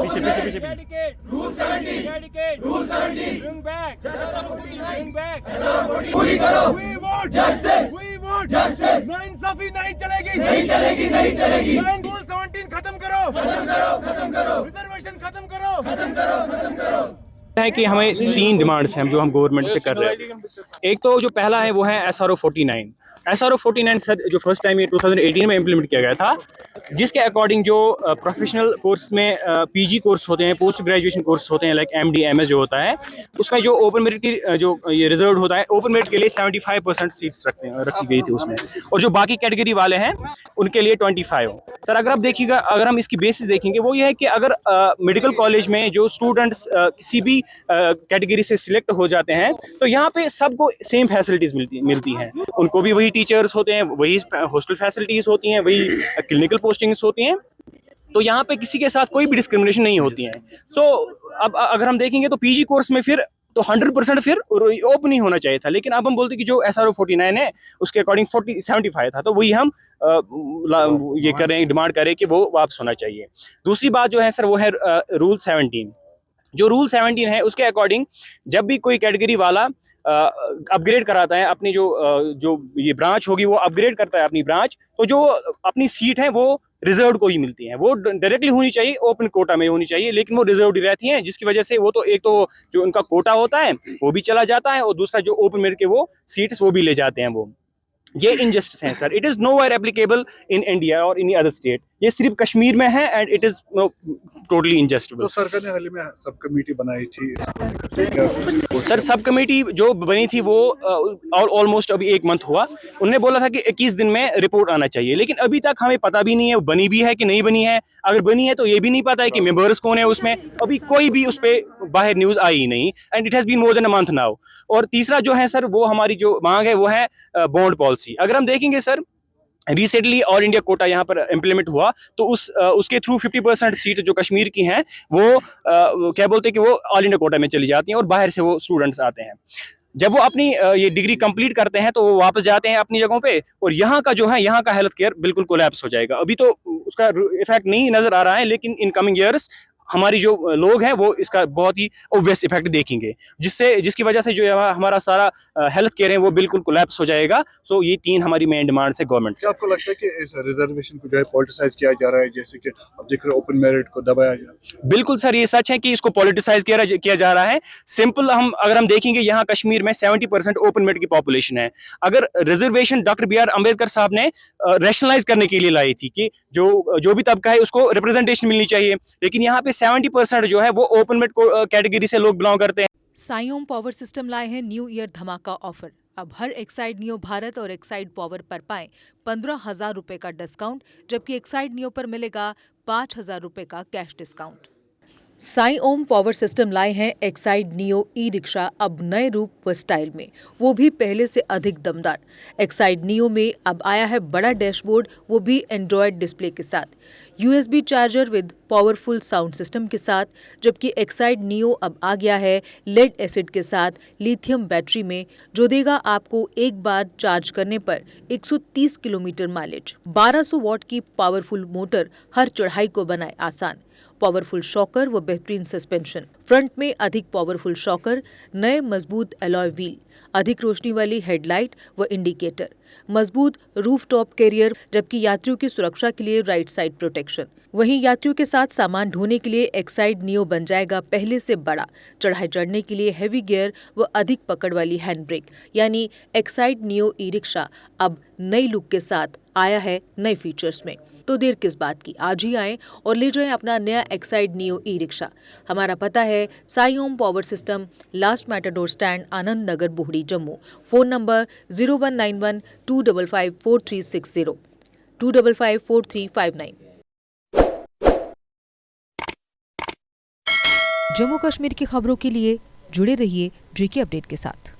पीछे पीछे पीछे Rule 17. Rule 17. Bring back. Bring back. पूरी करो. We want justice. We want justice. नाइंसाफी नहीं चलेगी. नहीं चलेगी. नहीं चलेगी. Rule 17 खत्म करो. खत्म करो. खत्म करो. Reservation खत्म करो. खत्म करो. खत्म करो. है कि हमें 3 डिमांड्स हैं जो हम गवर्नमेंट से कर रहे हैं। एक तो जो पहला है वो है SRO 49। SRO 49 सर जो फर्स्ट टाइम ये 2018 में इम्प्लीमेंट किया गया था, जिसके अकॉर्डिंग जो प्रोफेशनल कोर्स में PG कोर्स होते हैं, पोस्ट ग्रेजुएशन कोर्स होते हैं लाइक MD MS जो होता है, उसमें जो ओपन मेरिट की जो ये रिजर्व होता है, ओपन मेरिट के लिए 75% सीट्स रखी गई थी उसमें, और जो बाकी कैटेगरी वाले हैं उनके लिए 25। सर अगर आप देखिएगा, अगर हम इसकी बेसिस देखेंगे वो ये है कि अगर मेडिकल कॉलेज में जो स्टूडेंट्स किसी भी कैटेगरी से सिलेक्ट हो जाते हैं तो यहाँ पे सबको सेम फैसिलिटीज मिलती हैं। उनको भी वही टीचर्स होते हैं, वही हॉस्टल फैसिलिटीज होती हैं, वही क्लिनिकल पोस्टिंग्स होती हैं, तो यहाँ पे किसी के साथ कोई भी डिस्क्रिमिनेशन नहीं होती है। सो अब अगर हम देखेंगे तो PG कोर्स में फिर तो 100% फिर ओपन ही होना चाहिए था, लेकिन अब हम बोलते कि जो SRO 49 है उसके अकॉर्डिंग 75 था, तो वही हम ये कर रहे हैं, डिमांड करें कि वो वापस होना चाहिए। दूसरी बात जो है सर वो है रूल 17। जो रूल 17 है उसके अकॉर्डिंग जब भी कोई कैटेगरी वाला अपग्रेड कराता है अपनी जो ये ब्रांच होगी, वो अपग्रेड करता है अपनी ब्रांच, तो जो अपनी सीट है वो रिजर्व को ही मिलती है। वो डायरेक्टली होनी चाहिए, ओपन कोटा में होनी चाहिए, लेकिन वो रिजर्व ही रहती हैं, जिसकी वजह से वो तो एक तो जो उनका कोटा होता है वो भी चला जाता है, और दूसरा जो ओपन मेरिट के वो सीट्स वो भी ले जाते हैं। वो ये इनजस्टिस है sir. It is nowhere applicable in India और इन अदर स्टेट। ये सिर्फ कश्मीर में है एंड इट इज़ टोटली इनजस्टिबल। तो सरकार ने हाल ही में सब कमेटी बनाई थी, सर सब कमेटी जो बनी थी वो ऑलमोस्ट अभी 1 मंथ हुआ। उन्होंने बोला था कि 21 दिन में रिपोर्ट आना चाहिए, लेकिन अभी तक हमें पता भी नहीं है बनी भी है कि नहीं बनी है। अगर बनी है तो ये भी नहीं पता है कि मेंबर्स कौन है उसमें, अभी कोई भी उस पर बाहर न्यूज़ आई ही नहीं, and it has been more than a month now. और तीसरा जो है सर वो हमारी जो मांग है वो है बॉन्ड पॉलिसी। अगर हम देखेंगे sir, recently all India quota यहाँ पर इम्प्लीमेंट हुआ, तो उसके थ्रू 50% सीट जो कश्मीर की हैं वो क्या बोलते हैं कि वो ऑल इंडिया कोटा में चली जाती हैं और बाहर से वो स्टूडेंट्स आते हैं। जब वो अपनी ये डिग्री कंप्लीट करते हैं तो वो वापस जाते हैं अपनी जगहों पे, और यहाँ का जो है यहाँ का हेल्थ केयर बिल्कुल कोलैप्स हो जाएगा। अभी तो उसका इफेक्ट नहीं नजर आ रहा है, लेकिन इन कमिंग ईयर्स हमारी जो लोग हैं वो इसका बहुत ही ऑब्वियस इफेक्ट देखेंगे, जिसकी वजह से जो हमारा सारा हेल्थ केयर है वो बिल्कुल कोलैप्स हो जाएगा। सो ये 3 हमारी मेन डिमांड्स है गवर्नमेंट से। आपको लगता है कि इस रिजर्वेशन को जो है पॉलिटिसाइज किया जा रहा है, जैसे कि अब देख रहे ओपन मेरिट को दबाया जा रहा है? बिल्कुल सर, ये सच है कि इसको पॉलिटिसाइज किया जा रहा है। सिंपल अगर हम देखेंगे यहाँ कश्मीर में 70% ओपन मेरिट की पॉपुलेशन है। अगर रिजर्वेशन डॉक्टर BR अम्बेडकर साहब ने रैशनलाइज करने के लिए लाई थी कि जो भी तबका है उसको रिप्रेजेंटेशन मिलनी चाहिए, लेकिन यहाँ पे 70% जो है वो ओपन मेरिट कैटेगरी से लोग बिलोंग करते हैं। साइओम पावर सिस्टम लाए हैं न्यू ईयर धमाका ऑफर। अब हर एक्साइड नियो भारत और एक्साइड पावर पर पाएं 15,000 रुपए का डिस्काउंट, जबकि एक्साइड नियो पर मिलेगा 5,000 रुपए का कैश डिस्काउंट। साइओम पावर सिस्टम लाए हैं एक्साइड नियो ई-रिक्शा, अब नए रूप व स्टाइल में, वो भी पहले से अधिक दमदार। एक्साइड नियो में अब आया है बड़ा डैशबोर्ड, वो भी एंड्रॉयड डिस्प्ले के साथ, USB charger with powerful sound system के साथ, जबकि एक्साइड नियो अब आ गया है लेड एसिड के साथ लिथियम बैटरी में, जो देगा आपको एक बार चार्ज करने पर 130 किलोमीटर माइलेज। 1200 वॉट की पावरफुल मोटर हर चढ़ाई को बनाए आसान। पावरफुल शॉकर व बेहतरीन सस्पेंशन, फ्रंट में अधिक पावरफुल शॉकर, नए मजबूत अलॉय व्हील, अधिक रोशनी वाली हेडलाइट व इंडिकेटर, मजबूत रूफटॉप कैरियर, जबकि यात्रियों की सुरक्षा के लिए राइट साइड प्रोटेक्शन। वहीं यात्रियों के साथ सामान ढोने के लिए एक्साइड नियो बन जाएगा पहले से बड़ा। चढ़ाई चढ़ने के लिए हैवी गियर व अधिक पकड़ वाली हैंड ब्रेक, यानी एक्साइड नियो ई-रिक्शा अब नई लुक के साथ आया है नए फीचर्स में। तो देर किस बात की, आज ही आएं और ले जाएं अपना नया एक्साइड नियो ई-रिक्शा। हमारा पता है Saiom power system, last matador stand, Anand Nagar, Bohri, Jammu. Phone number 0191 255 4360 255 4359। Jammu Kashmir की खबरों के लिए जुड़े रहिए JK अपडेट के साथ।